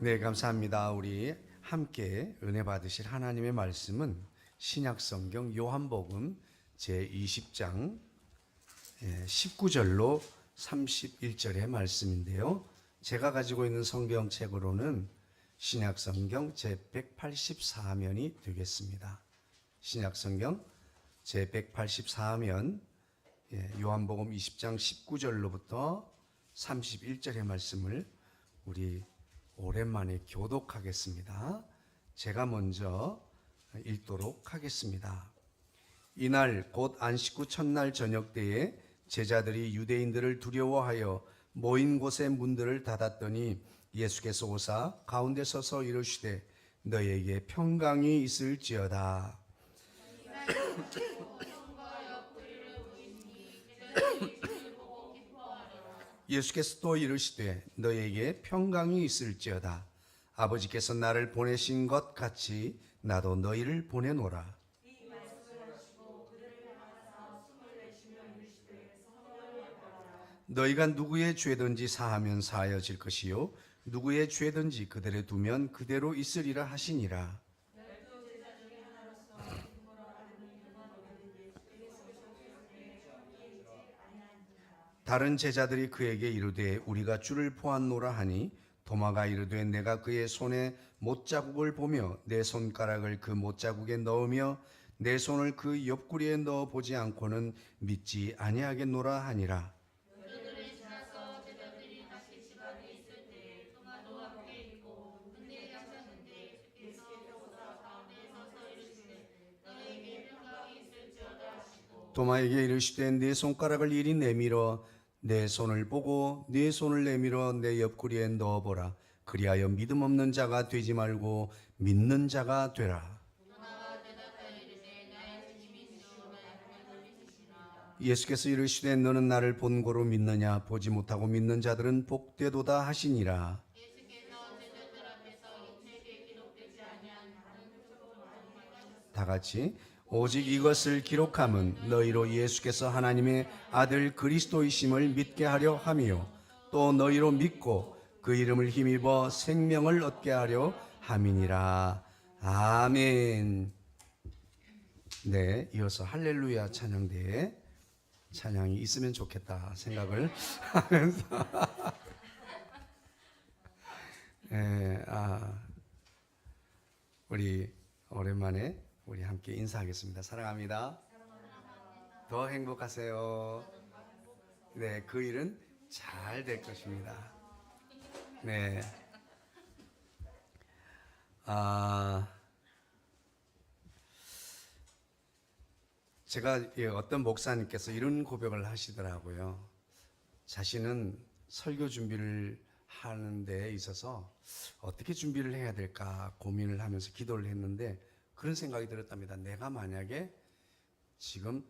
네, 감사합니다. 우리 함께 은혜 받으실 하나님의 말씀은 신약성경 요한복음 제20장 19절로 31절의 말씀인데요. 제가 가지고 있는 성경책으로는 신약성경 제184면이 되겠습니다. 신약성경 제184면 요한복음 20장 19절로부터 31절의 말씀을 우리 오랜만에 교독하겠습니다. 제가 먼저 읽도록 하겠습니다. 이날 곧 안식 후 첫날 저녁 때에 제자들이 유대인들을 두려워하여 모인 곳의 문들을 닫았더니 예수께서 오사 가운데 서서 이르시되 너희에게 평강이 있을지어다. 예수께서 또 이르시되 너희에게 평강이 있을지어다. 아버지께서 나를 보내신 것 같이 나도 너희를 보내노라. 너희가 누구의 죄든지 사하면 사하여질 것이요 누구의 죄든지 그대로 두면 그대로 있으리라 하시니라. 다른 제자들이 그에게 이르되 우리가 주를 보았노라 하니 도마가 이르되 내가 그의 손에 못자국을 보며 내 손가락을 그 못자국에 넣으며 내 손을 그 옆구리에 넣어 보지 않고는 믿지 아니하겠노라 하니라. 도마에게 이르시되 네 손가락을 이리 내밀어 내 손을 보고 네 손을 내밀어 내 옆구리에 넣어보라. 그리하여 믿음 없는 자가 되지 말고 믿는 자가 되라. 예수께서 이르시되 너는 나를 본고로 믿느냐? 보지 못하고 믿는 자들은 복되도다 하시니라. 다 같이 오직 이것을 기록함은 너희로 예수께서 하나님의 아들 그리스도이심을 믿게 하려 함이요 또 너희로 믿고 그 이름을 힘입어 생명을 얻게 하려 함이니라. 아멘. 네, 이어서 할렐루야 찬양대에 찬양이 있으면 좋겠다 생각을 하면서 우리 오랜만에 우리 함께 인사하겠습니다. 사랑합니다. 더 행복하세요. 네, 그 일은 잘 될 것입니다. 네. 제가 어떤 목사님께서 이런 고백을 하시더라고요. 자신은 설교 준비를 하는 데 있어서 어떻게 준비를 해야 될까 고민을 하면서 기도를 했는데 그런 생각이 들었답니다. 내가 만약에 지금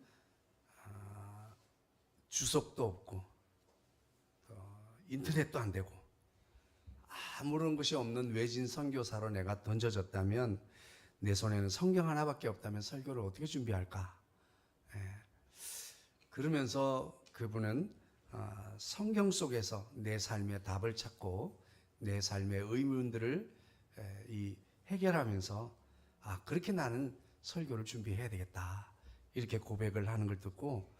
주석도 없고 인터넷도 안 되고 아무런 것이 없는 외진 선교사로 내가 던져졌다면 내 손에는 성경 하나밖에 없다면 설교를 어떻게 준비할까? 그러면서 그분은 성경 속에서 내 삶의 답을 찾고 내 삶의 의문들을 해결하면서 그렇게 나는 설교를 준비해야 되겠다 이렇게 고백을 하는 걸 듣고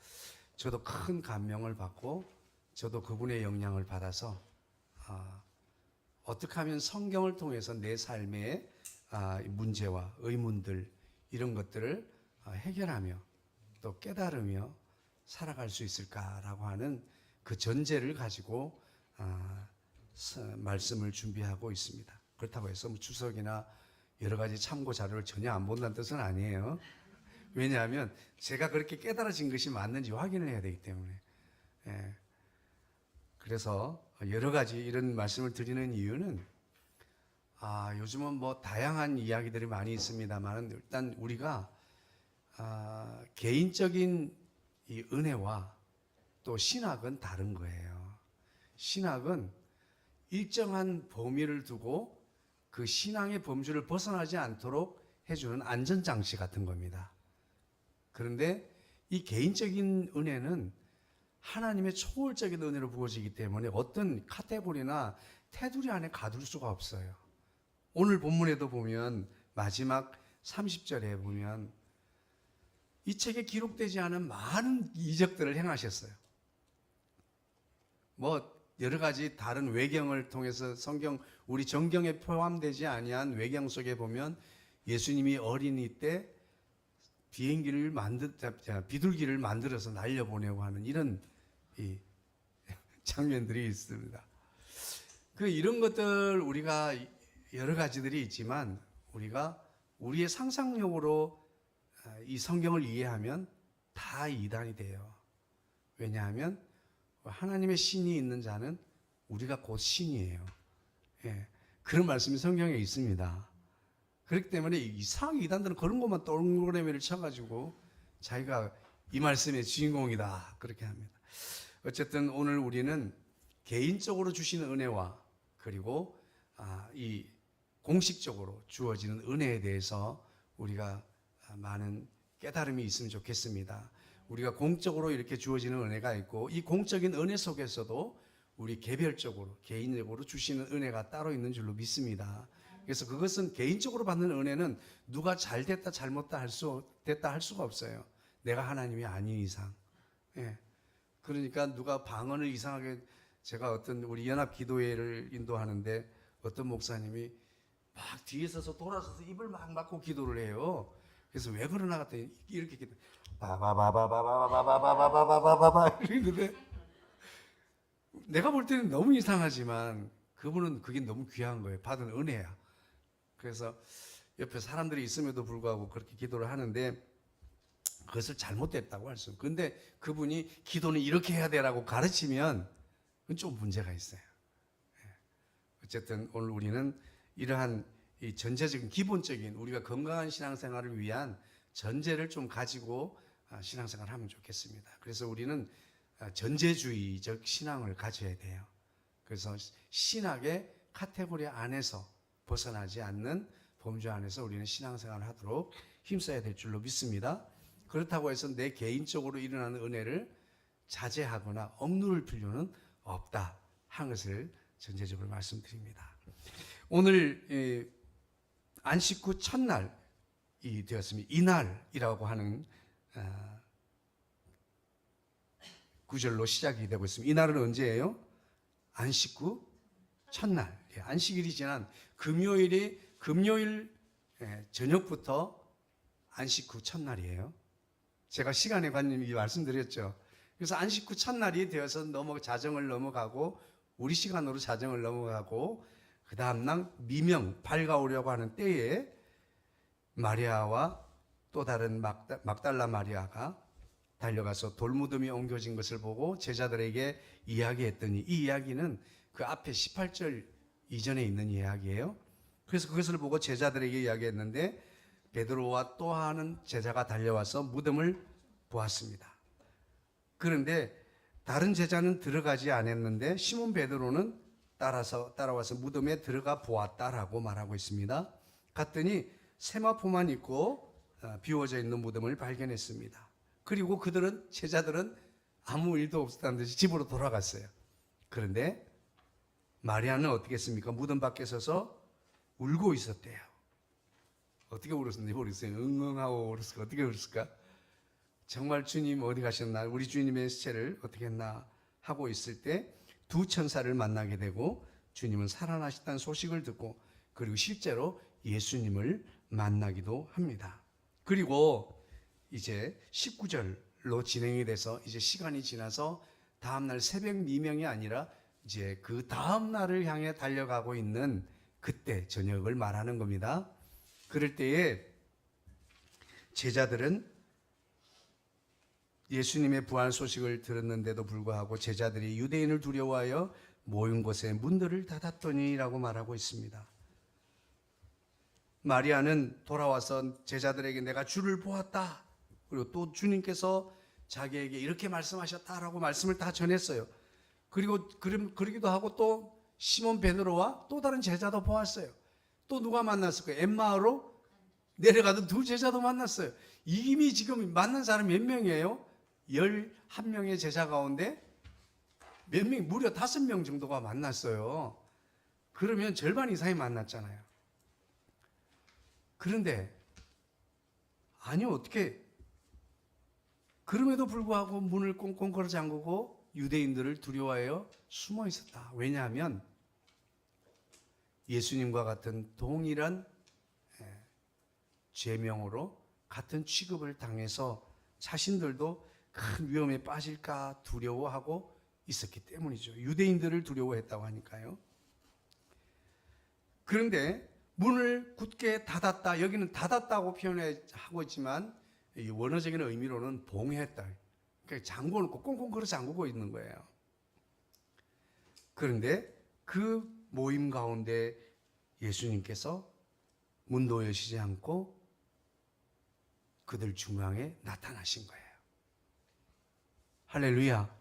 저도 큰 감명을 받고 저도 그분의 영향을 받아서 어떻게 하면 성경을 통해서 내 삶의 문제와 의문들 이런 것들을 해결하며 또 깨달으며 살아갈 수 있을까라고 하는 그 전제를 가지고 말씀을 준비하고 있습니다. 그렇다고 해서 주석이나 여러 가지 참고 자료를 전혀 안 본다는 뜻은 아니에요. 왜냐하면 제가 그렇게 깨달아진 것이 맞는지 확인을 해야 되기 때문에. 그래서 여러 가지 이런 말씀을 드리는 이유는 요즘은 뭐 다양한 이야기들이 많이 있습니다만 일단 우리가 개인적인 이 은혜와 또 신학은 다른 거예요. 신학은 일정한 범위를 두고 그 신앙의 범주를 벗어나지 않도록 해주는 안전장치 같은 겁니다. 그런데 이 개인적인 은혜는 하나님의 초월적인 은혜로 부어지기 때문에 어떤 카테고리나 테두리 안에 가둘 수가 없어요. 오늘 본문에도 보면 마지막 30절에 보면 이 책에 기록되지 않은 많은 이적들을 행하셨어요. 뭐 여러 가지 다른 외경을 통해서 성경 우리 정경에 포함되지 아니한 외경 속에 보면 예수님이 어린이 때 비둘기를 만들어서 날려보내고 하는 이런 이 장면들이 있습니다. 이런 것들 우리가 여러 가지들이 있지만 우리가 우리의 상상력으로 이 성경을 이해하면 다 이단이 돼요. 왜냐하면 하나님의 신이 있는 자는 우리가 곧 신이에요. 예, 그런 말씀이 성경에 있습니다. 그렇기 때문에 이상하게 이단들은 그런 것만 동그라미를 쳐가지고 자기가 이 말씀의 주인공이다 그렇게 합니다. 어쨌든 오늘 우리는 개인적으로 주시는 은혜와 그리고 이 공식적으로 주어지는 은혜에 대해서 우리가 많은 깨달음이 있으면 좋겠습니다. 우리가 공적으로 이렇게 주어지는 은혜가 있고 이 공적인 은혜 속에서도 우리 개별적으로 개인적으로 주시는 은혜가 따로 있는 줄로 믿습니다. 그래서 그것은 개인적으로 받는 은혜는 누가 잘 됐다 잘못됐다 할 수가 없어요. 내가 하나님이 아닌 이상. 예. 그러니까 누가 방언을 이상하게 제가 어떤 우리 연합 기도회를 인도하는데 어떤 목사님이 막 뒤에 서서 돌아서서 입을 막 막고 기도를 해요. 그래서 왜 그러나 했더니 이렇게 기도 바바바바바바바바바바바바바바 이러는데 내가 볼 때는 너무 이상하지만 그분은 그게 너무 귀한 거예요. 받은 은혜야. 그래서 옆에 사람들이 있음에도 불구하고 그렇게 기도를 하는데 그것을 잘못됐다고 할 수 없어요. 근데 그분이 기도는 이렇게 해야 되라고 가르치면 그건 좀 문제가 있어요. 어쨌든 오늘 우리는 이러한 이 전제적인 기본적인 우리가 건강한 신앙생활을 위한 전제를 좀 가지고 신앙생활을 하면 좋겠습니다. 그래서 우리는 전제주의적 신앙을 가져야 돼요. 그래서 신학의 카테고리 안에서 벗어나지 않는 범주 안에서 우리는 신앙생활을 하도록 힘써야 될 줄로 믿습니다. 그렇다고 해서 내 개인적으로 일어나는 은혜를 자제하거나 억누를 필요는 없다 하는 것을 전제적으로 말씀드립니다. 오늘 안식 후 첫날이 되었습니다. 이날이라고 하는 구절로 시작이 되고 있습니다. 이날은 언제예요? 안식 후 첫날. 안식일이 지난 금요일 저녁부터 안식 후 첫날이에요. 제가 시간에 관념 말씀드렸죠. 그래서 안식 후 첫날이 되어서 자정을 넘어가고 우리 시간으로 자정을 넘어가고 그 다음날 미명 밝아오려고 하는 때에 마리아와 또 다른 막달라 마리아가 달려가서 돌무덤이 옮겨진 것을 보고 제자들에게 이야기했더니 이 이야기는 그 앞에 18절 이전에 있는 이야기예요. 그래서 그것을 보고 제자들에게 이야기했는데 베드로와 또 하는 제자가 달려와서 무덤을 보았습니다. 그런데 다른 제자는 들어가지 않았는데 시몬 베드로는 따라와서 무덤에 들어가 보았다라고 말하고 있습니다. 갔더니 세마포만 있고 비워져 있는 무덤을 발견했습니다. 그리고 제자들은 아무 일도 없었다는 듯이 집으로 돌아갔어요. 그런데 마리아는 어떻게 했습니까? 무덤 밖에 서서 울고 있었대요. 어떻게 울었는지 모르겠어요. 응응하고 울었을까? 어떻게 울었을까? 정말 주님 어디 가셨나? 우리 주님의 시체를 어떻게 했나? 하고 있을 때 두 천사를 만나게 되고 주님은 살아나셨다는 소식을 듣고 그리고 실제로 예수님을 만나기도 합니다. 그리고 이제 19절로 진행이 돼서 이제 시간이 지나서 다음날 새벽 미명이 아니라 이제 그 다음날을 향해 달려가고 있는 그때 저녁을 말하는 겁니다. 그럴 때에 제자들은 예수님의 부활 소식을 들었는데도 불구하고 제자들이 유대인을 두려워하여 모인 곳에 문들을 닫았더니라고 말하고 있습니다. 마리아는 돌아와서 제자들에게 내가 주를 보았다. 그리고 또 주님께서 자기에게 이렇게 말씀하셨다라고 말씀을 다 전했어요. 그리고 그러기도 하고 또 시몬 베드로와 또 다른 제자도 보았어요. 또 누가 만났을까요? 엠마오로 내려가던 두 제자도 만났어요. 이미 지금 만난 사람 몇 명이에요? 11명의 제자 가운데 몇 명, 무려 5명 정도가 만났어요. 그러면 절반 이상이 만났잖아요. 그런데 아니 어떻게 그럼에도 불구하고 문을 꽁꽁 걸어 잠그고 유대인들을 두려워하여 숨어 있었다. 왜냐하면 예수님과 같은 동일한 죄명으로 같은 취급을 당해서 자신들도 큰 위험에 빠질까 두려워하고 있었기 때문이죠. 유대인들을 두려워했다고 하니까요. 그런데 문을 굳게 닫았다. 여기는 닫았다고 표현하고 있지만 원어적인 의미로는 봉했다. 그러니까 잠궈놓고 꽁꽁 걸어 잠그고 있는 거예요. 그런데 그 모임 가운데 예수님께서 문도 여시지 않고 그들 중앙에 나타나신 거예요. 할렐루야.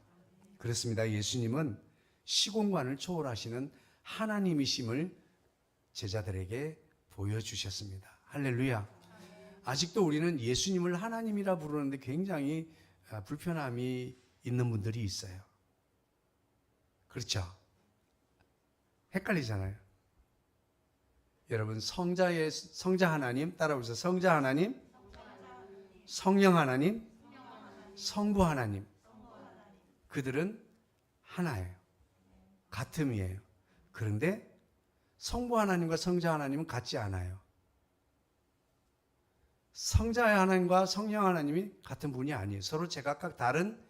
그렇습니다. 예수님은 시공간을 초월하시는 하나님이심을 제자들에게 보여주셨습니다. 할렐루야. 아직도 우리는 예수님을 하나님이라 부르는데 굉장히 불편함이 있는 분들이 있어요. 그렇죠? 헷갈리잖아요. 여러분 성자 하나님 따라오세요. 성자 하나님, 성령 하나님, 성부 하나님. 그들은 하나예요. 같음이에요. 그런데 성부 하나님과 성자 하나님은 같지 않아요. 성자 하나님과 성령 하나님이 같은 분이 아니에요. 서로 제각각 다른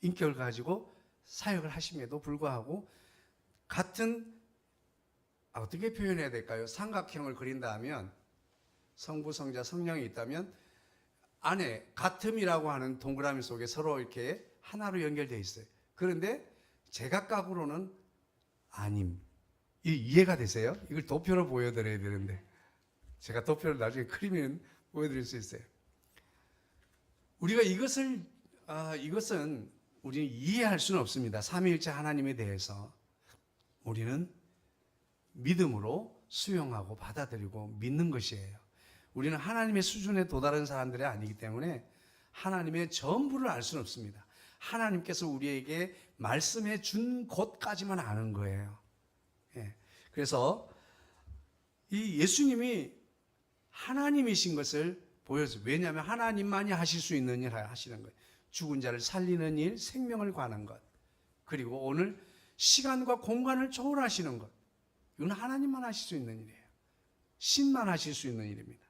인격을 가지고 사역을 하심에도 불구하고 같은, 어떻게 표현해야 될까요? 삼각형을 그린다 하면 성부, 성자, 성령이 있다면 안에 같음이라고 하는 동그라미 속에 서로 이렇게 하나로 연결되어 있어요. 그런데 제각각으로는 아님. 이해가 되세요? 이걸 도표로 보여드려야 되는데 제가 도표를 나중에 그리면 보여드릴 수 있어요. 우리가 이것은 우리는 이해할 수는 없습니다. 삼위일체 하나님에 대해서 우리는 믿음으로 수용하고 받아들이고 믿는 것이에요. 우리는 하나님의 수준에 도달한 사람들이 아니기 때문에 하나님의 전부를 알 수는 없습니다. 하나님께서 우리에게 말씀해 준 곳까지만 아는 거예요. 예. 그래서 이 예수님이 하나님이신 것을 보여줘요. 왜냐하면 하나님만이 하실 수 있는 일을 하시는 거예요. 죽은 자를 살리는 일, 생명을 관한 것, 그리고 오늘 시간과 공간을 초월하시는 것, 이건 하나님만 하실 수 있는 일이에요. 신만 하실 수 있는 일입니다.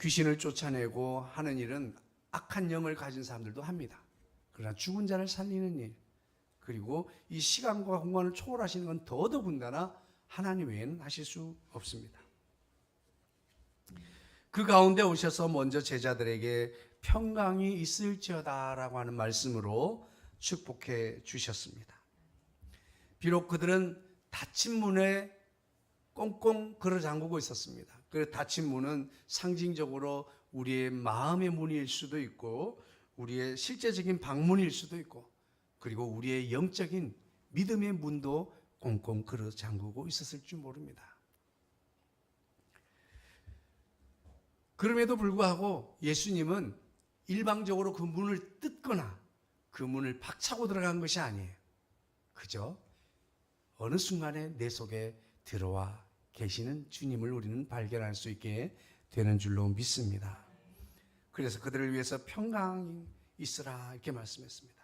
귀신을 쫓아내고 하는 일은 악한 영을 가진 사람들도 합니다. 그러나 죽은 자를 살리는 일, 그리고 이 시간과 공간을 초월하시는 건 더더군다나 하나님 외에는 하실 수 없습니다. 그 가운데 오셔서 먼저 제자들에게 평강이 있을지어다라고 하는 말씀으로 축복해 주셨습니다. 비록 그들은 닫힌 문에 꽁꽁 걸어 잠그고 있었습니다. 그 닫힌 문은 상징적으로 우리의 마음의 문일 수도 있고 우리의 실제적인 방문일 수도 있고 그리고 우리의 영적인 믿음의 문도 꽁꽁 걸어 잠그고 있었을 줄 모릅니다. 그럼에도 불구하고 예수님은 일방적으로 그 문을 뜯거나 그 문을 박차고 들어간 것이 아니에요. 그저 어느 순간에 내 속에 들어와 계시는 주님을 우리는 발견할 수 있게 되는 줄로 믿습니다. 그래서 그들을 위해서 평강이 있으라 이렇게 말씀했습니다.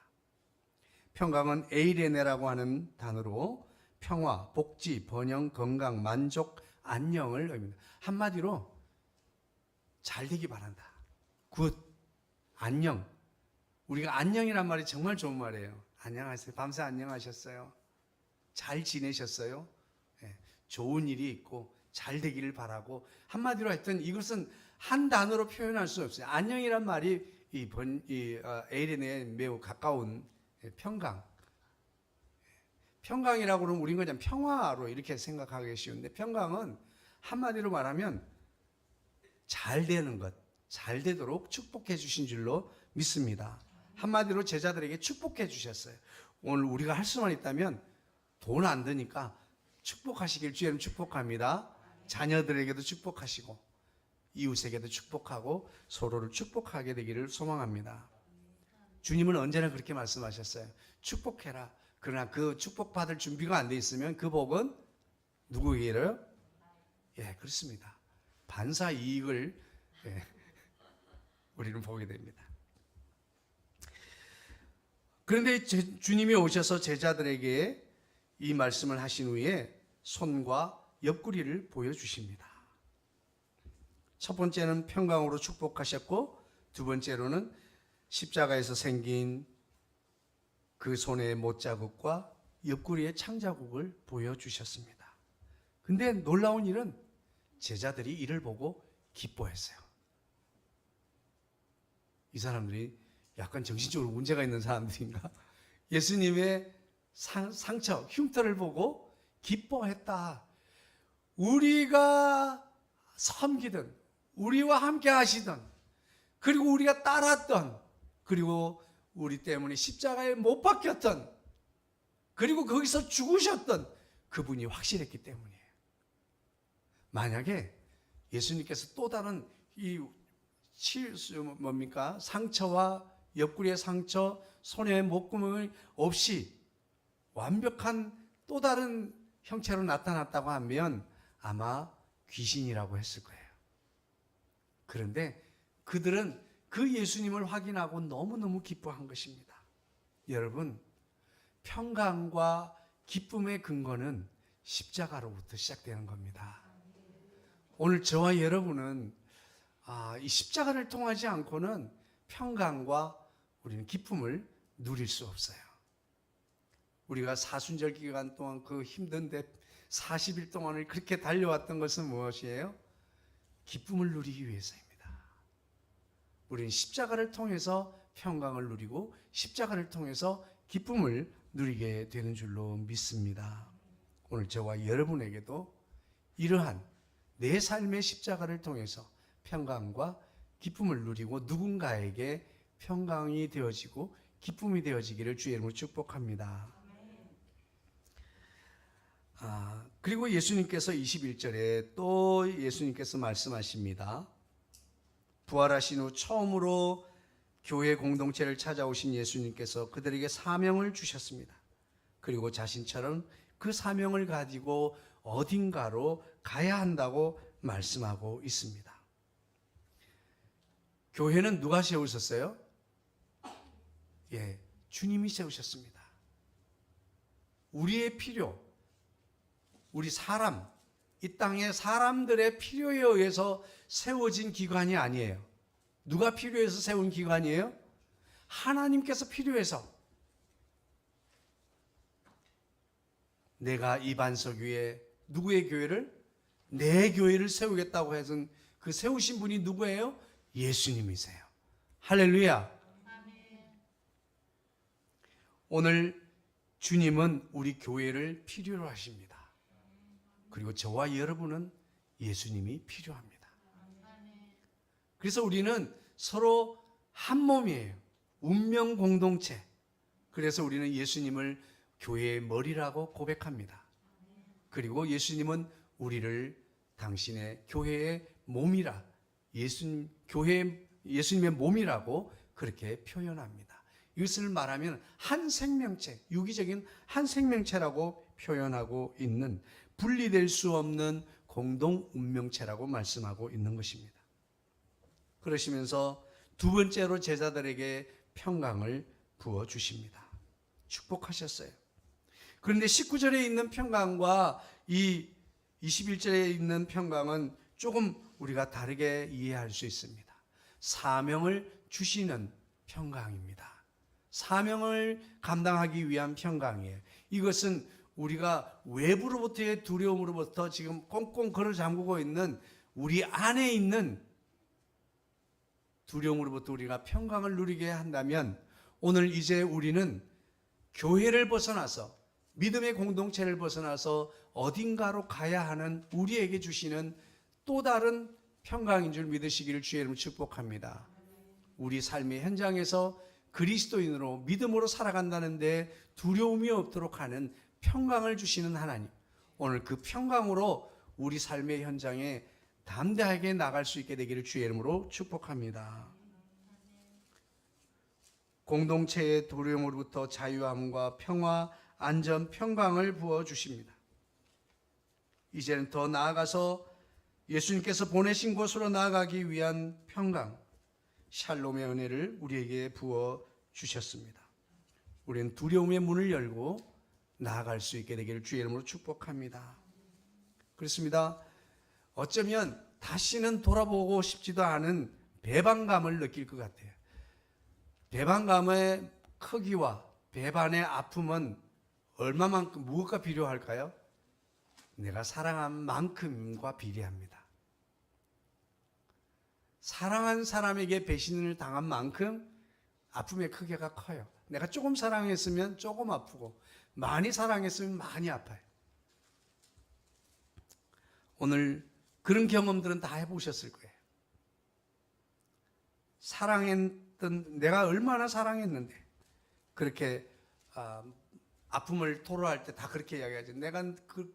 평강은 에이레네라고 하는 단어로 평화, 복지, 번영, 건강, 만족, 안녕을 의미합니다. 한마디로 잘 되기 바란다. 굿, 안녕. 우리가 안녕이란 말이 정말 좋은 말이에요. 안녕하세요. 밤새 안녕하셨어요? 잘 지내셨어요? 네, 좋은 일이 있고 잘 되기를 바라고 한마디로 하여튼 이것은 한 단어로 표현할 수 없어요. 안녕이란 말이 에이레네에 매우 가까운 평강. 평강이라고 그러면 우리는 그냥 평화로 이렇게 생각하기 쉬운데 평강은 한마디로 말하면 잘 되는 것, 잘 되도록 축복해 주신 줄로 믿습니다. 한마디로 제자들에게 축복해 주셨어요. 오늘 우리가 할 수만 있다면 돈 안 드니까 축복하시길 주님 축복합니다. 자녀들에게도 축복하시고 이웃에게도 축복하고 서로를 축복하게 되기를 소망합니다. 주님은 언제나 그렇게 말씀하셨어요. 축복해라. 그러나 그 축복받을 준비가 안 돼 있으면 그 복은 누구에게요? 예, 그렇습니다. 반사 이익을 우리는 보게 됩니다. 그런데 주님이 오셔서 제자들에게 이 말씀을 하신 후에 손과 옆구리를 보여주십니다. 첫 번째는 평강으로 축복하셨고, 두 번째로는 십자가에서 생긴 그 손의 못자국과 옆구리의 창자국을 보여주셨습니다. 근데 놀라운 일은 제자들이 이를 보고 기뻐했어요. 이 사람들이 약간 정신적으로 문제가 있는 사람들인가? 예수님의 상처, 흉터를 보고 기뻐했다. 우리가 섬기던, 우리와 함께 하시던, 그리고 우리가 따랐던, 그리고 우리 때문에 십자가에 못 박혔던, 그리고 거기서 죽으셨던 그분이 확실했기 때문이에요. 만약에 예수님께서 또 다른 상처와 옆구리의 상처, 손의 목구멍 없이 완벽한 또 다른 형체로 나타났다고 하면 아마 귀신이라고 했을 거예요. 그런데 그들은 그 예수님을 확인하고 너무너무 기뻐한 것입니다. 여러분, 평강과 기쁨의 근거는 십자가로부터 시작되는 겁니다. 오늘 저와 여러분은 이 십자가를 통하지 않고는 평강과 우리는 기쁨을 누릴 수 없어요. 우리가 사순절 기간 동안 그 힘든데 40일 동안을 그렇게 달려왔던 것은 무엇이에요? 기쁨을 누리기 위해서입니다. 우리는 십자가를 통해서 평강을 누리고 십자가를 통해서 기쁨을 누리게 되는 줄로 믿습니다. 오늘 저와 여러분에게도 이러한 내 삶의 십자가를 통해서 평강과 기쁨을 누리고 누군가에게 평강이 되어지고 기쁨이 되어지기를 주의 이름으로 축복합니다. 그리고 예수님께서 21절에 또 예수님께서 말씀하십니다. 부활하신 후 처음으로 교회 공동체를 찾아오신 예수님께서 그들에게 사명을 주셨습니다. 그리고 자신처럼 그 사명을 가지고 어딘가로 가야 한다고 말씀하고 있습니다. 교회는 누가 세우셨어요? 예, 주님이 세우셨습니다. 우리의 필요, 우리 사람, 이 땅의 사람들의 필요에 의해서 세워진 기관이 아니에요. 누가 필요해서 세운 기관이에요? 하나님께서 필요해서. 내가 이 반석 위에 누구의 교회를? 내 교회를 세우겠다고 해서 그 세우신 분이 누구예요? 예수님이세요. 할렐루야. 오늘 주님은 우리 교회를 필요로 하십니다. 그리고 저와 여러분은 예수님이 필요합니다. 그래서 우리는 서로 한 몸이에요. 운명 공동체. 그래서 우리는 예수님을 교회의 머리라고 고백합니다. 그리고 예수님은 우리를 당신의 교회의 몸이라, 예수님의 몸이라고 그렇게 표현합니다. 이것을 말하면 한 생명체, 유기적인 한 생명체라고 표현하고 있는 분리될 수 없는 공동 운명체라고 말씀하고 있는 것입니다. 그러시면서 두 번째로 제자들에게 평강을 부어주십니다. 축복하셨어요. 그런데 19절에 있는 평강과 이 21절에 있는 평강은 조금 우리가 다르게 이해할 수 있습니다. 사명을 주시는 평강입니다. 사명을 감당하기 위한 평강이에요. 이것은 우리가 외부로부터의 두려움으로부터 지금 꽁꽁 걸어 잠그고 있는 우리 안에 있는 두려움으로부터 우리가 평강을 누리게 한다면 오늘 이제 우리는 교회를 벗어나서 믿음의 공동체를 벗어나서 어딘가로 가야 하는 우리에게 주시는 또 다른 평강인 줄 믿으시기를 주의 이름으로 축복합니다. 우리 삶의 현장에서 그리스도인으로 믿음으로 살아간다는데 두려움이 없도록 하는 평강을 주시는 하나님, 오늘 그 평강으로 우리 삶의 현장에 담대하게 나갈 수 있게 되기를 주의 이름으로 축복합니다. 공동체의 두려움으로부터 자유함과 평화, 안전, 평강을 부어주십니다. 이제는 더 나아가서 예수님께서 보내신 곳으로 나아가기 위한 평강, 샬롬의 은혜를 우리에게 부어주셨습니다. 우리는 두려움의 문을 열고 나아갈 수 있게 되기를 주의 이름으로 축복합니다. 그렇습니다. 어쩌면 다시는 돌아보고 싶지도 않은 배반감을 느낄 것 같아요. 배반감의 크기와 배반의 아픔은 얼마만큼 무엇과 비교할까요? 내가 사랑한 만큼과 비례합니다. 사랑한 사람에게 배신을 당한 만큼 아픔의 크기가 커요. 내가 조금 사랑했으면 조금 아프고 많이 사랑했으면 많이 아파요. 오늘 그런 경험들은 다 해보셨을 거예요. 사랑했던, 내가 얼마나 사랑했는데 그렇게 아픔을 토로할 때 다 그렇게 이야기하죠. 내가 그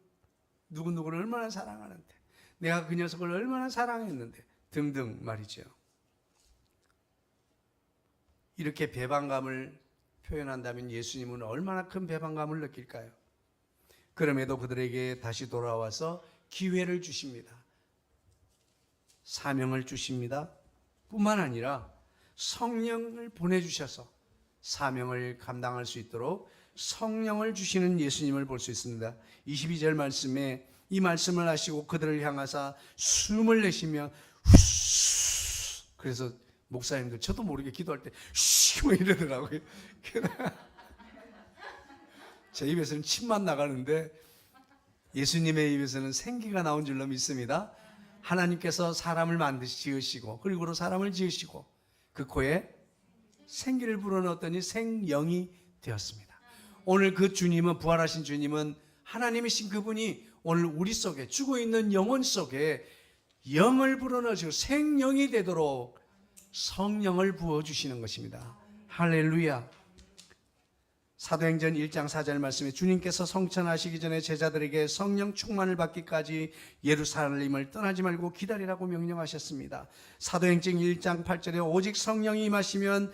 누구누구를 얼마나 사랑하는데, 내가 그 녀석을 얼마나 사랑했는데 등등 말이죠. 이렇게 배반감을 표현한다면 예수님은 얼마나 큰 배반감을 느낄까요? 그럼에도 그들에게 다시 돌아와서 기회를 주십니다. 사명을 주십니다. 뿐만 아니라 성령을 보내주셔서 사명을 감당할 수 있도록 성령을 주시는 예수님을 볼 수 있습니다. 22절 말씀에 이 말씀을 하시고 그들을 향하사 숨을 내쉬며 후스, 그래서 목사님들 저도 모르게 기도할 때 쉬 이러더라고요. 제 입에서는 침만 나가는데 예수님의 입에서는 생기가 나온 줄로 믿습니다. 하나님께서 사람을 지으시고 그리고 사람을 지으시고 그 코에 생기를 불어넣었더니 생영이 되었습니다. 오늘 그 주님은, 부활하신 주님은 하나님이신 그분이 오늘 우리 속에, 죽어있는 영혼 속에 영을 불어넣으시고 생영이 되도록 성령을 부어주시는 것입니다. 할렐루야. 사도행전 1장 4절 말씀에 주님께서 성천하시기 전에 제자들에게 성령 충만을 받기까지 예루살렘을 떠나지 말고 기다리라고 명령하셨습니다. 사도행전 1장 8절에 오직 성령이 임하시면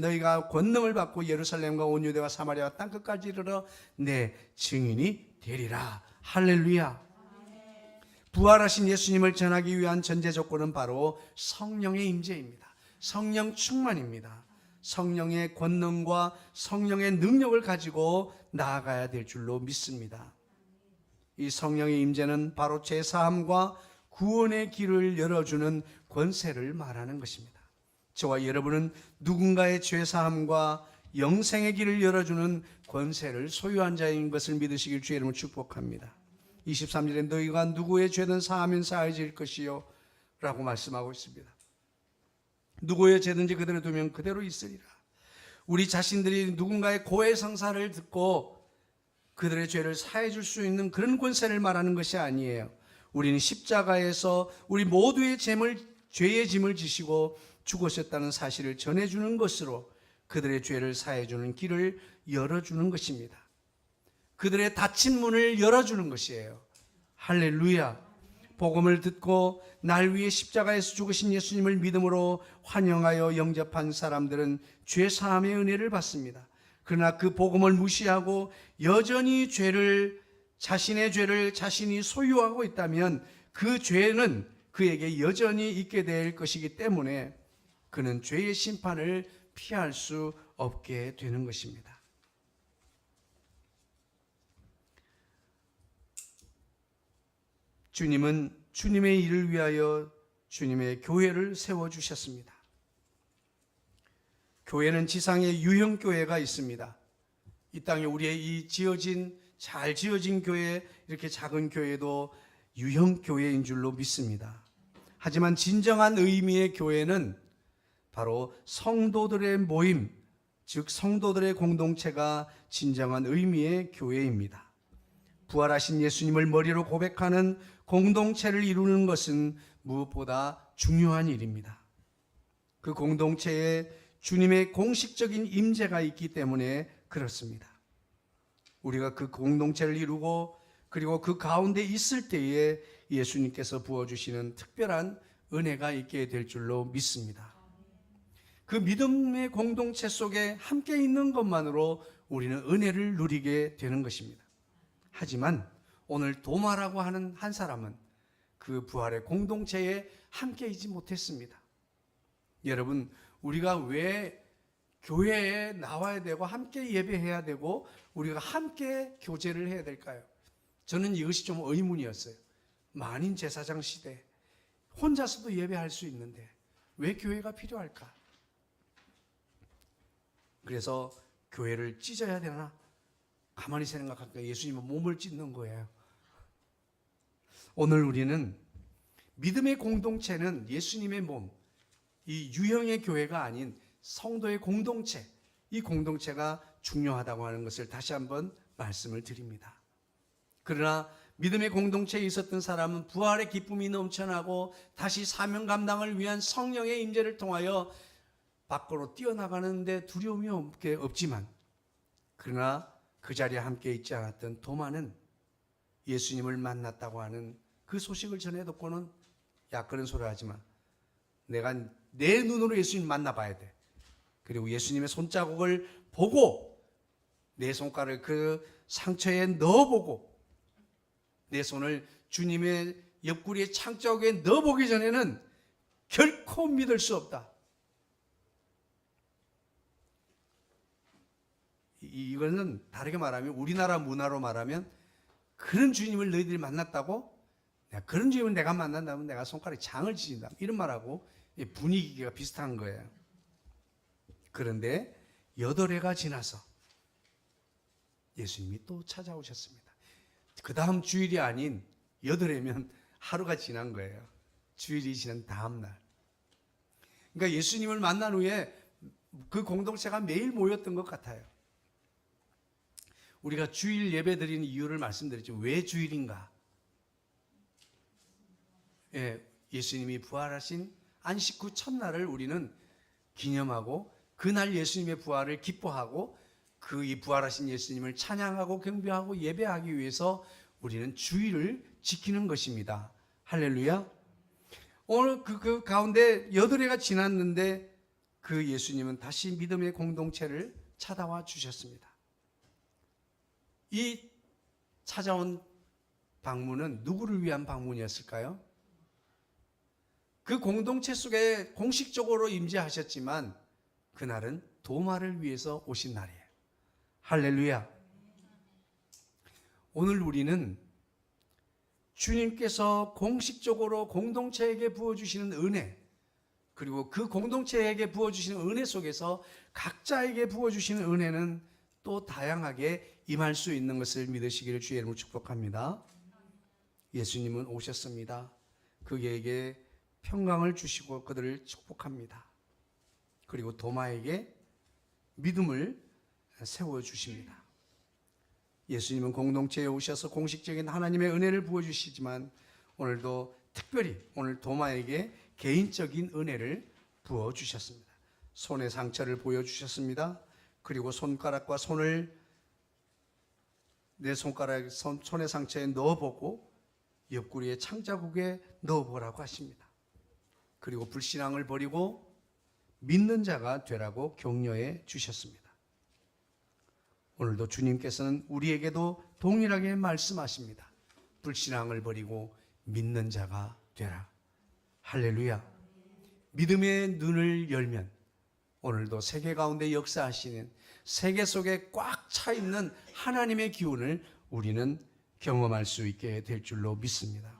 너희가 권능을 받고 예루살렘과 온 유대와 사마리아와 땅끝까지 이르러 내 증인이 되리라. 할렐루야. 부활하신 예수님을 전하기 위한 전제 조건은 바로 성령의 임재입니다. 성령 충만입니다. 성령의 권능과 성령의 능력을 가지고 나아가야 될 줄로 믿습니다. 이 성령의 임재는 바로 죄사함과 구원의 길을 열어주는 권세를 말하는 것입니다. 저와 여러분은 누군가의 죄사함과 영생의 길을 열어주는 권세를 소유한 자인 것을 믿으시길 주의 이름으로 축복합니다. 23절에 너희가 누구의 죄든 사하면 사해질 것이요 라고 말씀하고 있습니다. 누구의 죄든지 그대로 두면 그대로 있으리라. 우리 자신들이 누군가의 고해 성사를 듣고 그들의 죄를 사해 줄 수 있는 그런 권세를 말하는 것이 아니에요. 우리는 십자가에서 우리 모두의 죄의 짐을 지시고 죽으셨다는 사실을 전해주는 것으로 그들의 죄를 사해 주는 길을 열어주는 것입니다. 그들의 닫힌 문을 열어주는 것이에요. 할렐루야. 복음을 듣고 날 위해 십자가에서 죽으신 예수님을 믿음으로 환영하여 영접한 사람들은 죄사함의 은혜를 받습니다. 그러나 그 복음을 무시하고 여전히 자신의 죄를 자신이 소유하고 있다면 그 죄는 그에게 여전히 있게 될 것이기 때문에 그는 죄의 심판을 피할 수 없게 되는 것입니다. 주님은 주님의 일을 위하여 주님의 교회를 세워주셨습니다. 교회는 지상에 유형교회가 있습니다. 이 땅에 우리의 잘 지어진 교회, 이렇게 작은 교회도 유형교회인 줄로 믿습니다. 하지만 진정한 의미의 교회는 바로 성도들의 모임, 즉 성도들의 공동체가 진정한 의미의 교회입니다. 부활하신 예수님을 머리로 고백하는 공동체를 이루는 것은 무엇보다 중요한 일입니다. 그 공동체에 주님의 공식적인 임재가 있기 때문에 그렇습니다. 우리가 그 공동체를 이루고 그리고 그 가운데 있을 때에 예수님께서 부어주시는 특별한 은혜가 있게 될 줄로 믿습니다. 그 믿음의 공동체 속에 함께 있는 것만으로 우리는 은혜를 누리게 되는 것입니다. 하지만 오늘 도마라고 하는 한 사람은 그 부활의 공동체에 함께 있지 못했습니다. 여러분, 우리가 왜 교회에 나와야 되고 함께 예배해야 되고 우리가 함께 교제를 해야 될까요? 저는 이것이 좀 의문이었어요. 만인 제사장 시대 혼자서도 예배할 수 있는데 왜 교회가 필요할까? 그래서 교회를 찢어야 되나? 가만히 생각하니까 예수님은 몸을 찢는 거예요. 오늘 우리는 믿음의 공동체는 예수님의 몸, 이 유형의 교회가 아닌 성도의 공동체, 이 공동체가 중요하다고 하는 것을 다시 한번 말씀을 드립니다. 그러나 믿음의 공동체에 있었던 사람은 부활의 기쁨이 넘쳐나고 다시 사명 감당을 위한 성령의 임재를 통하여 밖으로 뛰어나가는데 두려움이 없지만, 그러나 그 자리에 함께 있지 않았던 도마는 예수님을 만났다고 하는 그 소식을 전해 듣고는 야, 그런 소리 하지 마. 내가 내 눈으로 예수님 만나봐야 돼. 그리고 예수님의 손자국을 보고 내 손가락을 그 상처에 넣어보고 내 손을 주님의 옆구리의 창자국에 넣어보기 전에는 결코 믿을 수 없다. 이거는 다르게 말하면 우리나라 문화로 말하면 그런 주님을 너희들이 만났다고? 그런 주님을 내가 만난다면 내가 손가락에 장을 지진다. 이런 말하고 분위기가 비슷한 거예요. 그런데 8해가 지나서 예수님이 또 찾아오셨습니다. 그 다음 주일이 아닌 8해면 하루가 지난 거예요. 주일이 지난 다음 날. 그러니까 예수님을 만난 후에 그 공동체가 매일 모였던 것 같아요. 우리가 주일 예배 드리는 이유를 말씀드렸죠. 왜 주일인가? 예수님이 부활하신 안식 후 첫날을 우리는 기념하고 그날 예수님의 부활을 기뻐하고 그 이 부활하신 예수님을 찬양하고 경배하고 예배하기 위해서 우리는 주일을 지키는 것입니다. 할렐루야. 오늘 그 가운데 8해가 지났는데 그 예수님은 다시 믿음의 공동체를 찾아와 주셨습니다. 이 찾아온 방문은 누구를 위한 방문이었을까요? 그 공동체 속에 공식적으로 임재하셨지만 그날은 도마를 위해서 오신 날이에요. 할렐루야. 오늘 우리는 주님께서 공식적으로 공동체에게 부어주시는 은혜, 그리고 그 공동체에게 부어주시는 은혜 속에서 각자에게 부어주시는 은혜는 또 다양하게 임할 수 있는 것을 믿으시기를 주의 이름으로 축복합니다. 예수님은 오셨습니다. 그에게 평강을 주시고 그들을 축복합니다. 그리고 도마에게 믿음을 세워주십니다. 예수님은 공동체에 오셔서 공식적인 하나님의 은혜를 부어주시지만 오늘도 특별히 오늘 도마에게 개인적인 은혜를 부어주셨습니다. 손의 상처를 보여주셨습니다. 그리고 손가락과 손을 내 손가락, 손의 상처에 넣어보고 옆구리의 창자국에 넣어보라고 하십니다. 그리고 불신앙을 버리고 믿는 자가 되라고 격려해 주셨습니다. 오늘도 주님께서는 우리에게도 동일하게 말씀하십니다. 불신앙을 버리고 믿는 자가 되라. 할렐루야. 믿음의 눈을 열면 오늘도 세계 가운데 역사하시는 세계 속에 꽉 차 있는 하나님의 기운을 우리는 경험할 수 있게 될 줄로 믿습니다.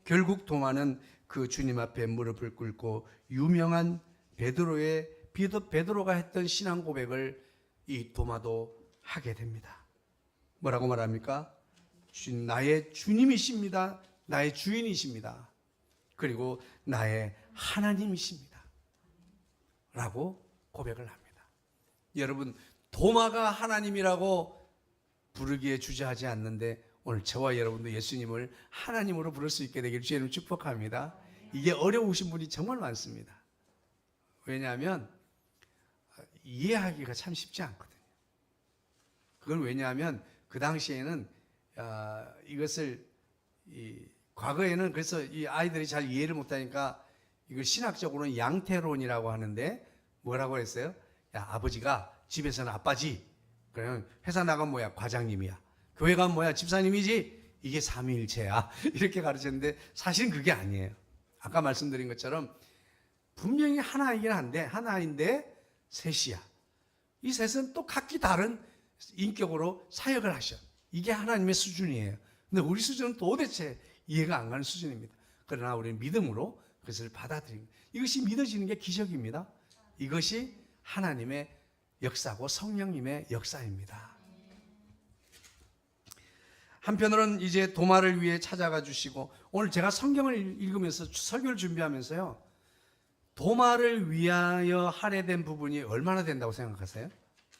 결국 도마는 그 주님 앞에 무릎을 꿇고 유명한 베드로가 했던 신앙 고백을 이 도마도 하게 됩니다. 뭐라고 말합니까? 나의 주님이십니다. 나의 주인이십니다. 그리고 나의 하나님이십니다. 라고 고백을 합니다. 여러분, 도마가 하나님이라고 부르기에 주저하지 않는데 오늘 저와 여러분도 예수님을 하나님으로 부를 수 있게 되기를 주님을 축복합니다. 이게 어려우신 분이 정말 많습니다. 왜냐하면 이해하기가 참 쉽지 않거든요. 그건 왜냐하면 그 당시에는 이것을 과거에는 그래서 이 아이들이 잘 이해를 못하니까 이걸 신학적으로는 양태론이라고 하는데 뭐라고 했어요? 야, 아버지가 집에서는 아빠지. 그러면 회사 나가면 뭐야? 과장님이야. 교회 가면 뭐야? 집사님이지. 이게 삼위일체야. 이렇게 가르쳤는데 사실은 그게 아니에요. 아까 말씀드린 것처럼 분명히 하나이긴 한데 하나인데 셋이야. 이 셋은 또 각기 다른 인격으로 사역을 하셔. 이게 하나님의 수준이에요. 근데 우리 수준은 도대체 이해가 안 가는 수준입니다. 그러나 우리는 믿음으로 그것을 받아들입니다. 이것이 믿어지는 게 기적입니다. 이것이 하나님의 역사고 성령님의 역사입니다. 한편으로는 이제 도마를 위해 찾아가 주시고, 오늘 제가 성경을 읽으면서 설교를 준비하면서요, 도마를 위하여 할애된 부분이 얼마나 된다고 생각하세요?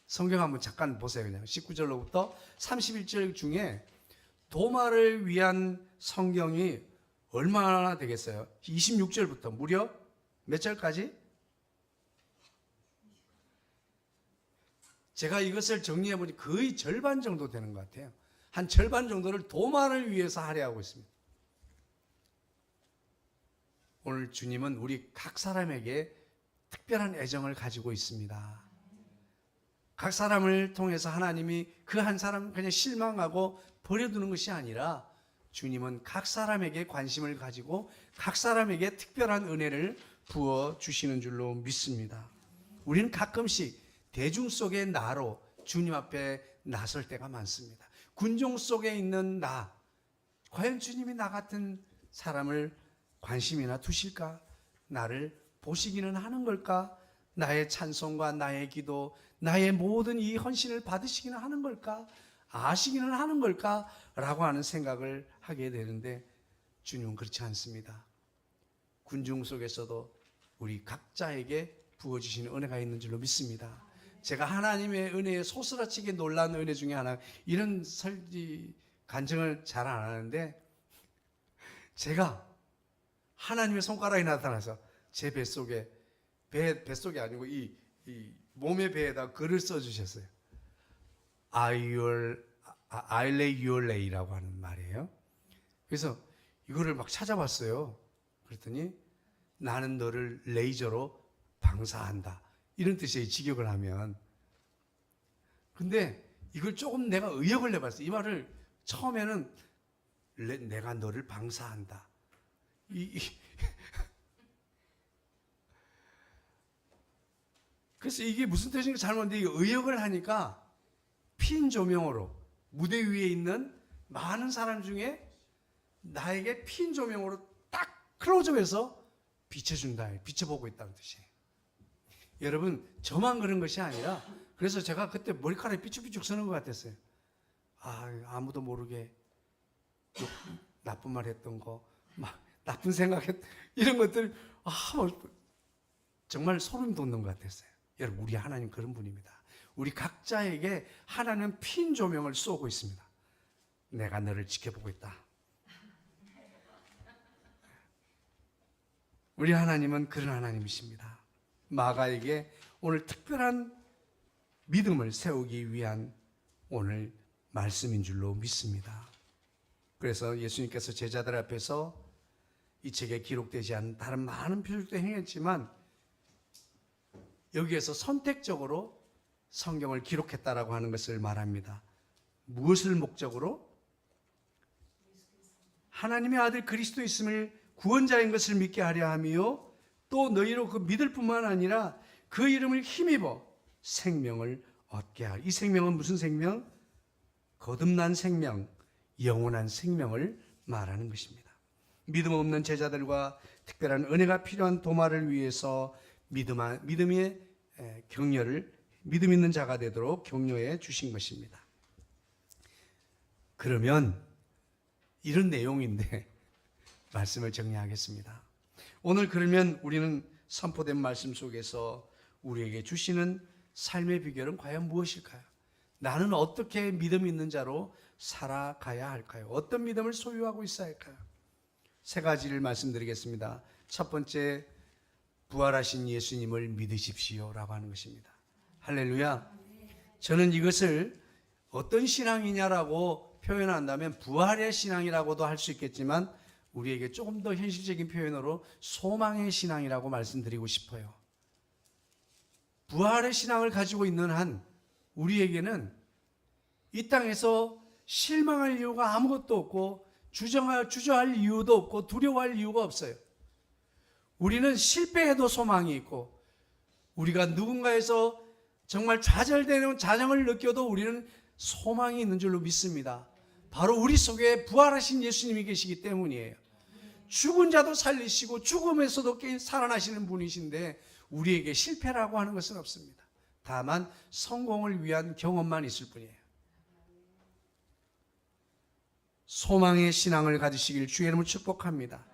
성경 한번 잠깐 보세요. 그냥 19절로부터 31절 중에 도마를 위한 성경이 얼마나 되겠어요? 26절부터 무려 몇 절까지? 제가 이것을 정리해 보니 거의 절반 정도 되는 것 같아요. 한 절반 정도를 도마를 위해서 할애하고 있습니다. 오늘 주님은 우리 각 사람에게 특별한 애정을 가지고 있습니다. 각 사람을 통해서 하나님이 그 한 사람 그냥 실망하고 버려두는 것이 아니라 주님은 각 사람에게 관심을 가지고 각 사람에게 특별한 은혜를 부어 주시는 줄로 믿습니다. 우리는 가끔씩 대중 속의 나로 주님 앞에 나설 때가 많습니다. 군종 속에 있는 나, 과연 주님이 나 같은 사람을 관심이나 두실까? 나를 보시기는 하는 걸까? 나의 찬송과 나의 기도, 나의 모든 이 헌신을 받으시기는 하는 걸까? 아시기는 하는 걸까? 라고 하는 생각을 하게 되는데 주님은 그렇지 않습니다. 군중 속에서도 우리 각자에게 부어주시는 은혜가 있는 줄로 믿습니다. 제가 하나님의 은혜에 소스라치게 놀란 은혜 중에 하나, 이런 간증을 잘 안 하는데, 제가 하나님의 손가락이 나타나서 제 뱃속에, 뱃속이 아니고 이 몸의 배에다 글을 써주셨어요. I lay your lay라고 하는 말이에요. 그래서 이거를 막 찾아봤어요. 그랬더니 나는 너를 레이저로 방사한다, 이런 뜻이에요, 직역을 하면. 근데 이걸 조금 내가 의역을 내봤어요. 이 말을 처음에는 내가 너를 방사한다. 그래서 이게 무슨 뜻인가 잘못했는데, 의역을 하니까 핀 조명으로 무대 위에 있는 많은 사람 중에 나에게 핀 조명으로 딱 클로즈업해서 비춰준다, 비춰보고 있다는 뜻이에요. 여러분, 저만 그런 것이 아니라, 그래서 제가 그때 머리카락이 삐죽삐죽 서는 것 같았어요. 아무도 모르게 나쁜 말 했던 거, 막 나쁜 생각했, 이런 것들, 정말 소름 돋는 것 같았어요. 여러분, 우리 하나님 그런 분입니다. 우리 각자에게 하나님은 핀 조명을 쏘고 있습니다. 내가 너를 지켜보고 있다. 우리 하나님은 그런 하나님이십니다. 마가에게 오늘 특별한 믿음을 세우기 위한 오늘 말씀인 줄로 믿습니다. 그래서 예수님께서 제자들 앞에서 이 책에 기록되지 않은 다른 많은 표적도 행했지만 여기에서 선택적으로 성경을 기록했다라고 하는 것을 말합니다. 무엇을 목적으로? 하나님의 아들 그리스도 있음을 구원자인 것을 믿게 하려 하며, 또 너희로 그 믿을 뿐만 아니라 그 이름을 힘입어 생명을 얻게 하라. 이 생명은 무슨 생명? 거듭난 생명, 영원한 생명을 말하는 것입니다. 믿음 없는 제자들과 특별한 은혜가 필요한 도마를 위해서 믿음의 격려를, 믿음 있는 자가 되도록 격려해 주신 것입니다. 그러면 이런 내용인데 말씀을 정리하겠습니다. 오늘 그러면 우리는 선포된 말씀 속에서 우리에게 주시는 삶의 비결은 과연 무엇일까요? 나는 어떻게 믿음 있는 자로 살아가야 할까요? 어떤 믿음을 소유하고 있어야 할까요? 세 가지를 말씀드리겠습니다. 첫 번째, 부활하신 예수님을 믿으십시오라고 하는 것입니다. 할렐루야. 저는 이것을 어떤 신앙이냐라고 표현한다면 부활의 신앙이라고도 할 수 있겠지만, 우리에게 조금 더 현실적인 표현으로 소망의 신앙이라고 말씀드리고 싶어요. 부활의 신앙을 가지고 있는 한 우리에게는 이 땅에서 실망할 이유가 아무것도 없고 주저할 이유도 없고 두려워할 이유가 없어요. 우리는 실패해도 소망이 있고, 우리가 누군가에서 정말 좌절되는 자정을 느껴도 우리는 소망이 있는 줄로 믿습니다. 바로 우리 속에 부활하신 예수님이 계시기 때문이에요. 죽은 자도 살리시고 죽음에서도 살아나시는 분이신데 우리에게 실패라고 하는 것은 없습니다. 다만 성공을 위한 경험만 있을 뿐이에요. 소망의 신앙을 가지시길 주의 이름으로 축복합니다.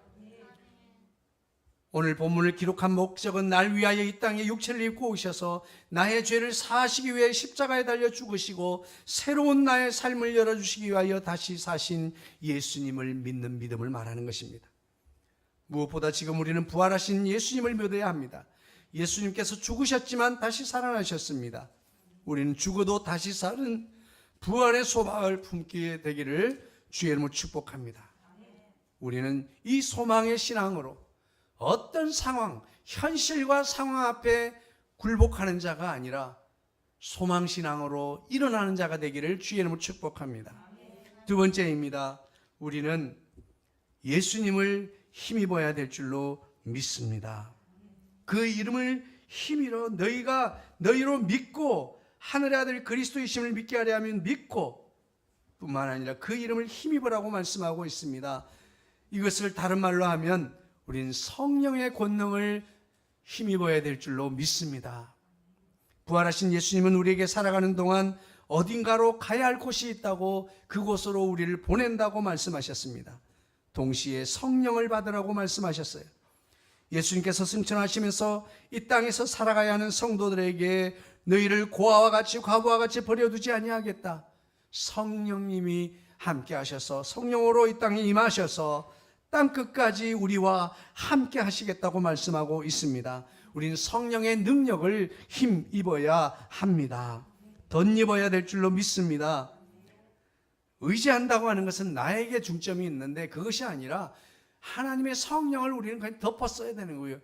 오늘 본문을 기록한 목적은 날 위하여 이 땅에 육체를 입고 오셔서 나의 죄를 사하시기 위해 십자가에 달려 죽으시고 새로운 나의 삶을 열어주시기 위하여 다시 사신 예수님을 믿는 믿음을 말하는 것입니다. 무엇보다 지금 우리는 부활하신 예수님을 믿어야 합니다. 예수님께서 죽으셨지만 다시 살아나셨습니다. 우리는 죽어도 다시 사는 부활의 소망을 품게 되기를 주의 이름으로 축복합니다. 우리는 이 소망의 신앙으로 어떤 상황, 현실과 상황 앞에 굴복하는 자가 아니라 소망신앙으로 일어나는 자가 되기를 주의 이름으로 축복합니다. 두 번째입니다. 우리는 예수님을 힘입어야 될 줄로 믿습니다. 그 이름을 힘입어 너희로 믿고 하늘의 아들 그리스도이심을 믿게 하려 하면 믿고, 뿐만 아니라 그 이름을 힘입으라고 말씀하고 있습니다. 이것을 다른 말로 하면 우리는 성령의 권능을 힘입어야 될 줄로 믿습니다. 부활하신 예수님은 우리에게 살아가는 동안 어딘가로 가야 할 곳이 있다고 그곳으로 우리를 보낸다고 말씀하셨습니다. 동시에 성령을 받으라고 말씀하셨어요. 예수님께서 승천하시면서 이 땅에서 살아가야 하는 성도들에게 너희를 고아와 같이 과부와 같이 버려두지 아니하겠다. 성령님이 함께 하셔서 성령으로 이 땅에 임하셔서 땅 끝까지 우리와 함께 하시겠다고 말씀하고 있습니다. 우리는 성령의 능력을 힘입어야 합니다. 덧입어야 될 줄로 믿습니다. 의지한다고 하는 것은 나에게 중점이 있는데 그것이 아니라 하나님의 성령을 우리는 그냥 덮었어야 되는 거예요.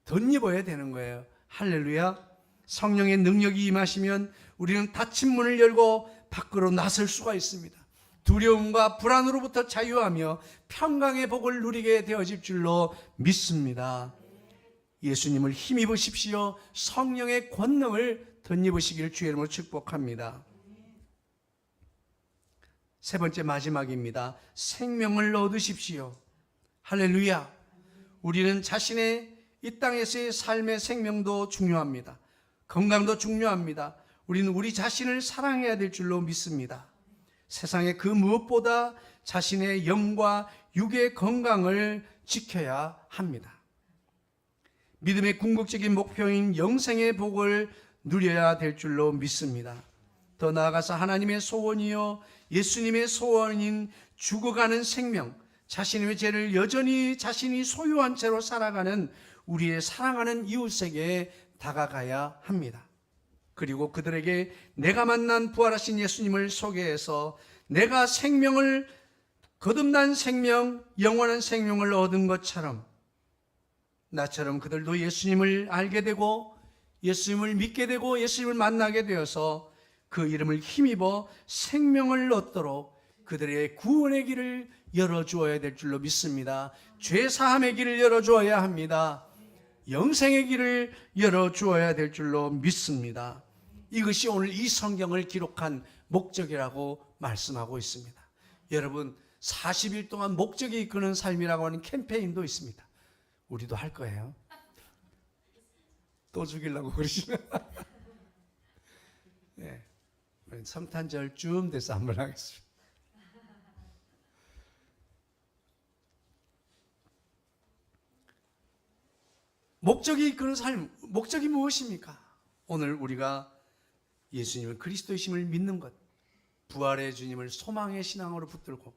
덧입어야 되는 거예요. 할렐루야. 성령의 능력이 임하시면 우리는 닫힌 문을 열고 밖으로 나설 수가 있습니다. 두려움과 불안으로부터 자유하며 평강의 복을 누리게 되어질 줄로 믿습니다. 예수님을 힘입으십시오. 성령의 권능을 덧입으시기를 주의 이름으로 축복합니다. 세 번째 마지막입니다. 생명을 얻으십시오. 할렐루야. 우리는 자신의 이 땅에서의 삶의 생명도 중요합니다. 건강도 중요합니다. 우리는 우리 자신을 사랑해야 될 줄로 믿습니다. 세상에 그 무엇보다 자신의 영과 육의 건강을 지켜야 합니다. 믿음의 궁극적인 목표인 영생의 복을 누려야 될 줄로 믿습니다. 더 나아가서 하나님의 소원이요 예수님의 소원인 죽어가는 생명, 자신의 죄를 여전히 자신이 소유한 채로 살아가는 우리의 사랑하는 이웃에게 다가가야 합니다. 그리고 그들에게 내가 만난 부활하신 예수님을 소개해서 내가 생명을, 거듭난 생명, 영원한 생명을 얻은 것처럼 나처럼 그들도 예수님을 알게 되고 예수님을 믿게 되고 예수님을 만나게 되어서 그 이름을 힘입어 생명을 얻도록 그들의 구원의 길을 열어주어야 될 줄로 믿습니다. 죄사함의 길을 열어주어야 합니다. 영생의 길을 열어주어야 될 줄로 믿습니다. 이것이 오늘 이 성경을 기록한 목적이라고 말씀하고 있습니다. 여러분, 40일 동안 목적이 이끄는 삶이라고 하는 캠페인도 있습니다. 우리도 할 거예요. 또 죽이려고 그러시면 네, 성탄절쯤 돼서 한번 하겠습니다. 목적이 이끄는 삶, 목적이 무엇입니까? 오늘 우리가 예수님을 그리스도이심을 믿는 것, 부활의 주님을 소망의 신앙으로 붙들고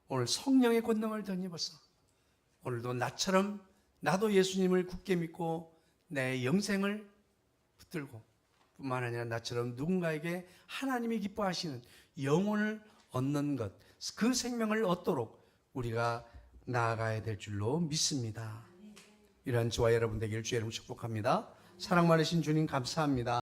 오늘 성령의 권능을 덧입어서 오늘도 나처럼 나도 예수님을 굳게 믿고 내 영생을 붙들고 뿐만 아니라 나처럼 누군가에게 하나님이 기뻐하시는 영혼을 얻는 것, 그 생명을 얻도록 우리가 나아가야 될 줄로 믿습니다. 이러한 저와 여러분 되기를 주의 이름으로 축복합니다. 사랑 많으신 주님 감사합니다.